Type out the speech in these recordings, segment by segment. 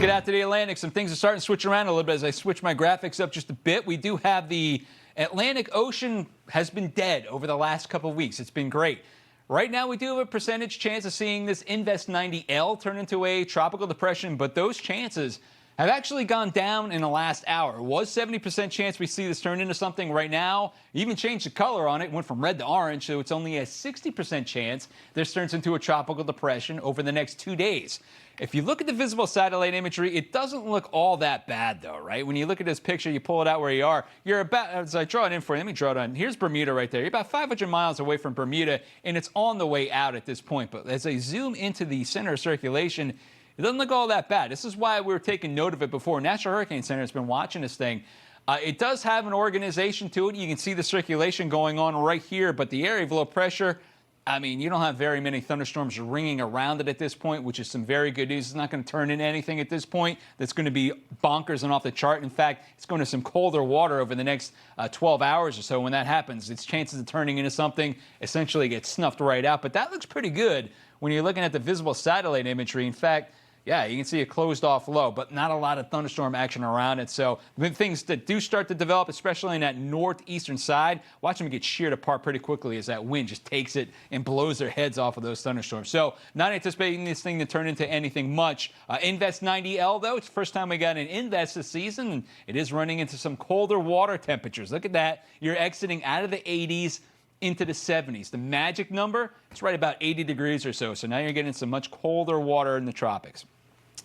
get out to the Atlantic. Some things are starting to switch around a little bit as I switch my graphics up just a bit. We do have the Atlantic Ocean has been dead over the last couple of weeks. It's been great. Right now, we do have a percentage chance of seeing this Invest 90L turn into a tropical depression, but those chances have actually gone down in the last hour. It was 70% chance we see this turn into something. Right now, even changed the color on it, went from red to orange, so it's only a 60% chance this turns into a tropical depression over the next 2 days. If you look at the visible satellite imagery, it doesn't look all that bad, though, right? When you look at this picture, you pull it out where you are, you're about, as I draw it in for you, let me draw it on. Here's Bermuda right there. You're about 500 miles away from Bermuda, and it's on the way out at this point. But as I zoom into the center of circulation, it doesn't look all that bad. This is why we were taking note of it before. National Hurricane Center has been watching this thing. It does have an organization to it. You can see the circulation going on right here, but the area of low pressure, I mean, you don't have very many thunderstorms ringing around it at this point, which is some very good news. It's not going to turn into anything at this point that's going to be bonkers and off the chart. In fact, it's going to some colder water over the next 12 hours or so. When that happens, its chances of turning into something essentially get snuffed right out. But that looks pretty good when you're looking at the visible satellite imagery. In fact, yeah, you can see a closed off low, but not a lot of thunderstorm action around it. So the things that do start to develop, especially in that northeastern side, watch them get sheared apart pretty quickly as that wind just takes it and blows their heads off of those thunderstorms. So not anticipating this thing to turn into anything much. Invest 90L, though, it's the first time we got an Invest this season, and it is running into some colder water temperatures. Look at that. You're exiting out of the 80s into the 70s. The magic number, it's right about 80 degrees or so. So now you're getting some much colder water in the tropics.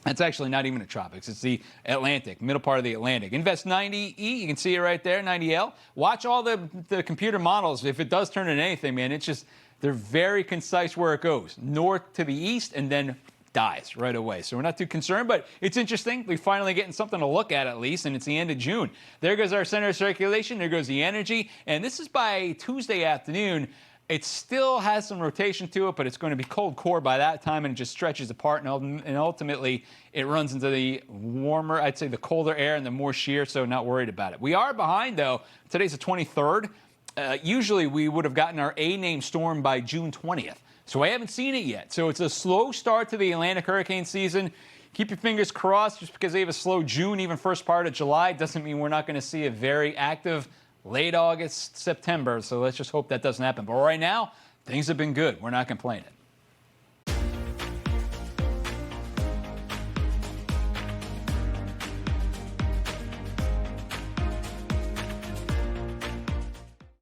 That's actually not even the tropics. It's the Atlantic, middle part of the Atlantic. Invest 90E, you can see it right there, 90L. Watch all the computer models. If it does turn into anything, man, it's just, they're very concise where it goes. North to the east and then dies right away. So we're not too concerned, but it's interesting. We're finally getting something to look at least, and it's the end of June. There goes our center of circulation. There goes the energy. And this is by Tuesday afternoon. It still has some rotation to it, but it's going to be cold core by that time, and it just stretches apart, and ultimately it runs into the warmer, I'd say the colder air and the more shear, so not worried about it. We are behind, though. Today's the 23rd. Usually we would have gotten our A-name storm by June 20th, so I haven't seen it yet. So it's a slow start to the Atlantic hurricane season. Keep your fingers crossed. Just because they have a slow June, even first part of July, doesn't mean we're not going to see a very active late August, September, so let's just hope that doesn't happen. But right now, things have been good. We're not complaining.